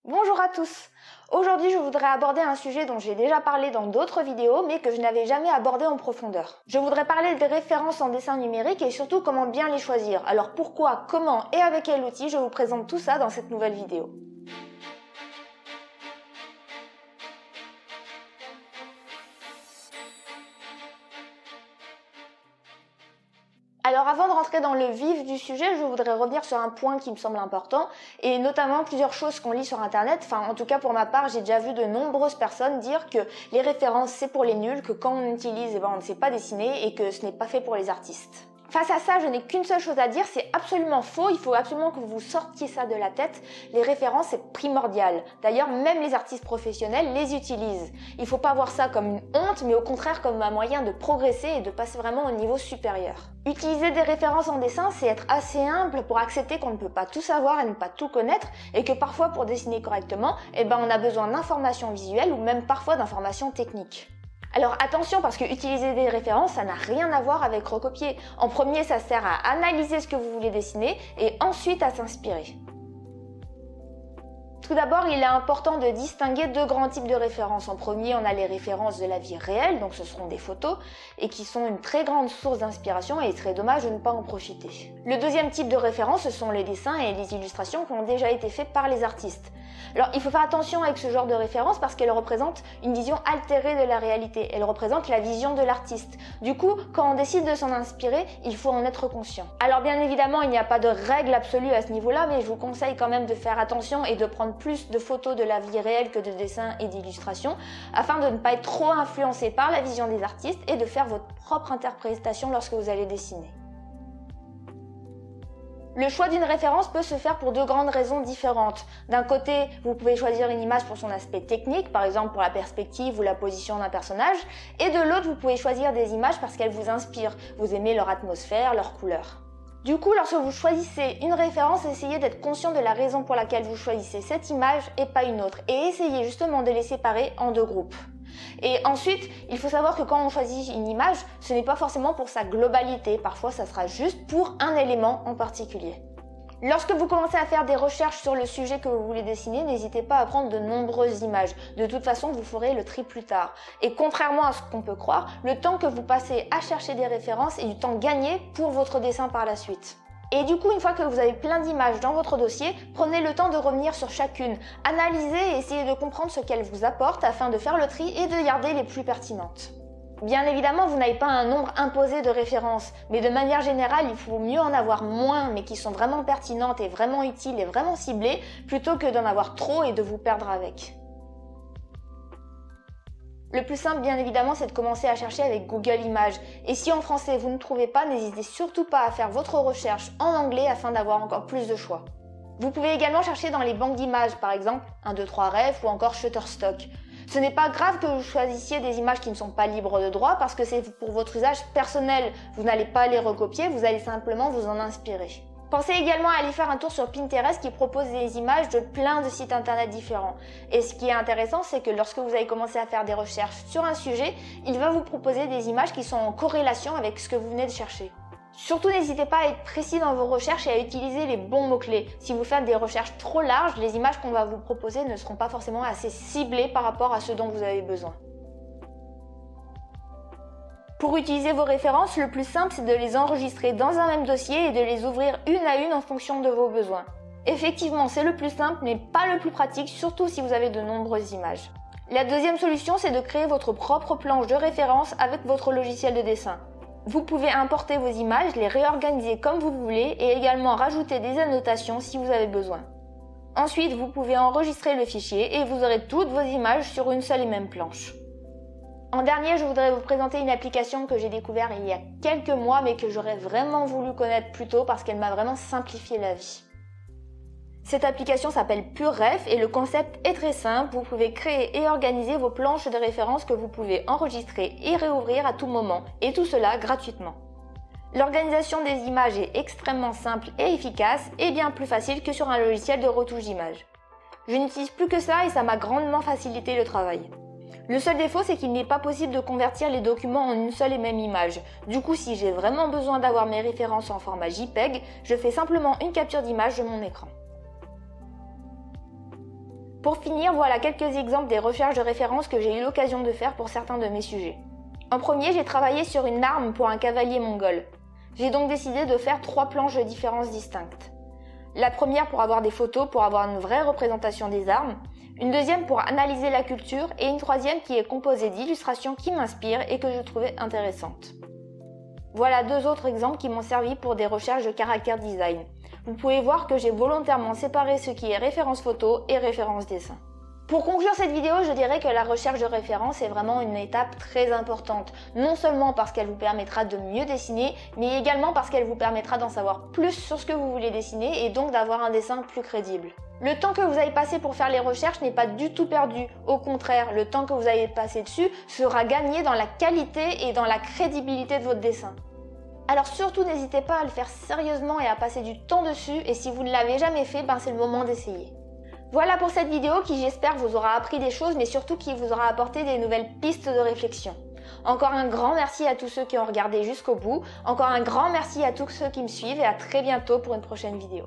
Bonjour à tous. Aujourd'hui, je voudrais aborder un sujet dont j'ai déjà parlé dans d'autres vidéos, mais que je n'avais jamais abordé en profondeur. Je voudrais parler des références en dessin numérique et surtout comment bien les choisir. Alors pourquoi, comment et avec quel outil, je vous présente tout ça dans cette nouvelle vidéo. Alors avant de rentrer dans le vif du sujet, je voudrais revenir sur un point qui me semble important et notamment plusieurs choses qu'on lit sur internet. Enfin, en tout cas pour ma part, j'ai déjà vu de nombreuses personnes dire que les références c'est pour les nuls, que quand on utilise, on ne sait pas dessiner et que ce n'est pas fait pour les artistes. Face à ça, je n'ai qu'une seule chose à dire, c'est absolument faux, il faut absolument que vous sortiez ça de la tête. Les références, c'est primordial. D'ailleurs, même les artistes professionnels les utilisent. Il ne faut pas voir ça comme une honte, mais au contraire comme un moyen de progresser et de passer vraiment au niveau supérieur. Utiliser des références en dessin, c'est être assez humble pour accepter qu'on ne peut pas tout savoir et ne pas tout connaître, et que parfois pour dessiner correctement, on a besoin d'informations visuelles ou même parfois d'informations techniques. Alors attention parce que utiliser des références, ça n'a rien à voir avec recopier. En premier, ça sert à analyser ce que vous voulez dessiner et ensuite à s'inspirer. Tout d'abord, il est important de distinguer deux grands types de références. En premier, on a les références de la vie réelle, donc ce seront des photos, et qui sont une très grande source d'inspiration et il serait dommage de ne pas en profiter. Le deuxième type de référence, ce sont les dessins et les illustrations qui ont déjà été faits par les artistes. Alors, il faut faire attention avec ce genre de référence parce qu'elle représente une vision altérée de la réalité. Elle représente la vision de l'artiste. Du coup, quand on décide de s'en inspirer, il faut en être conscient. Alors, bien évidemment, il n'y a pas de règle absolue à ce niveau-là, mais je vous conseille quand même de faire attention et de prendre plus de photos de la vie réelle que de dessins et d'illustrations afin de ne pas être trop influencé par la vision des artistes et de faire votre propre interprétation lorsque vous allez dessiner. Le choix d'une référence peut se faire pour deux grandes raisons différentes. D'un côté, vous pouvez choisir une image pour son aspect technique, par exemple pour la perspective ou la position d'un personnage, et de l'autre, vous pouvez choisir des images parce qu'elles vous inspirent, vous aimez leur atmosphère, leurs couleurs. Du coup, lorsque vous choisissez une référence, essayez d'être conscient de la raison pour laquelle vous choisissez cette image et pas une autre, et essayez justement de les séparer en deux groupes. Et ensuite, il faut savoir que quand on choisit une image, ce n'est pas forcément pour sa globalité, parfois ça sera juste pour un élément en particulier. Lorsque vous commencez à faire des recherches sur le sujet que vous voulez dessiner, n'hésitez pas à prendre de nombreuses images. De toute façon, vous ferez le tri plus tard. Et contrairement à ce qu'on peut croire, le temps que vous passez à chercher des références est du temps gagné pour votre dessin par la suite. Et du coup, une fois que vous avez plein d'images dans votre dossier, prenez le temps de revenir sur chacune, analysez et essayez de comprendre ce qu'elles vous apportent afin de faire le tri et de garder les plus pertinentes. Bien évidemment, vous n'avez pas un nombre imposé de références, mais de manière générale, il faut mieux en avoir moins, mais qui sont vraiment pertinentes et vraiment utiles et vraiment ciblées, plutôt que d'en avoir trop et de vous perdre avec. Le plus simple, bien évidemment, c'est de commencer à chercher avec Google Images. Et si en français vous ne trouvez pas, n'hésitez surtout pas à faire votre recherche en anglais afin d'avoir encore plus de choix. Vous pouvez également chercher dans les banques d'images, par exemple 123ref ou encore Shutterstock. Ce n'est pas grave que vous choisissiez des images qui ne sont pas libres de droit parce que c'est pour votre usage personnel. Vous n'allez pas les recopier, vous allez simplement vous en inspirer. Pensez également à aller faire un tour sur Pinterest qui propose des images de plein de sites internet différents. Et ce qui est intéressant, c'est que lorsque vous allez commencer à faire des recherches sur un sujet, il va vous proposer des images qui sont en corrélation avec ce que vous venez de chercher. Surtout, n'hésitez pas à être précis dans vos recherches et à utiliser les bons mots-clés. Si vous faites des recherches trop larges, les images qu'on va vous proposer ne seront pas forcément assez ciblées par rapport à ce dont vous avez besoin. Pour utiliser vos références, le plus simple, c'est de les enregistrer dans un même dossier et de les ouvrir une à une en fonction de vos besoins. Effectivement, c'est le plus simple, mais pas le plus pratique, surtout si vous avez de nombreuses images. La deuxième solution, c'est de créer votre propre planche de référence avec votre logiciel de dessin. Vous pouvez importer vos images, les réorganiser comme vous voulez et également rajouter des annotations si vous avez besoin. Ensuite, vous pouvez enregistrer le fichier et vous aurez toutes vos images sur une seule et même planche. En dernier, je voudrais vous présenter une application que j'ai découverte il y a quelques mois mais que j'aurais vraiment voulu connaître plus tôt parce qu'elle m'a vraiment simplifié la vie. Cette application s'appelle PureRef et le concept est très simple. Vous pouvez créer et organiser vos planches de référence que vous pouvez enregistrer et réouvrir à tout moment et tout cela gratuitement. L'organisation des images est extrêmement simple et efficace et bien plus facile que sur un logiciel de retouche d'images. Je n'utilise plus que ça et ça m'a grandement facilité le travail. Le seul défaut, c'est qu'il n'est pas possible de convertir les documents en une seule et même image. Du coup, si j'ai vraiment besoin d'avoir mes références en format JPEG, je fais simplement une capture d'image de mon écran. Pour finir, voilà quelques exemples des recherches de référence que j'ai eu l'occasion de faire pour certains de mes sujets. En premier, j'ai travaillé sur une arme pour un cavalier mongol. J'ai donc décidé de faire 3 planches de différence distinctes. La première pour avoir des photos, pour avoir une vraie représentation des armes, une deuxième pour analyser la culture et une troisième qui est composée d'illustrations qui m'inspirent et que je trouvais intéressantes. Voilà 2 autres exemples qui m'ont servi pour des recherches de caractère design. Vous pouvez voir que j'ai volontairement séparé ce qui est référence photo et référence dessin. Pour conclure cette vidéo, je dirais que la recherche de référence est vraiment une étape très importante, non seulement parce qu'elle vous permettra de mieux dessiner, mais également parce qu'elle vous permettra d'en savoir plus sur ce que vous voulez dessiner et donc d'avoir un dessin plus crédible. Le temps que vous avez passé pour faire les recherches n'est pas du tout perdu, au contraire, le temps que vous avez passé dessus sera gagné dans la qualité et dans la crédibilité de votre dessin. Alors surtout n'hésitez pas à le faire sérieusement et à passer du temps dessus, et si vous ne l'avez jamais fait, c'est le moment d'essayer. Voilà pour cette vidéo qui, j'espère, vous aura appris des choses, mais surtout qui vous aura apporté des nouvelles pistes de réflexion. Encore un grand merci à tous ceux qui ont regardé jusqu'au bout, encore un grand merci à tous ceux qui me suivent et à très bientôt pour une prochaine vidéo.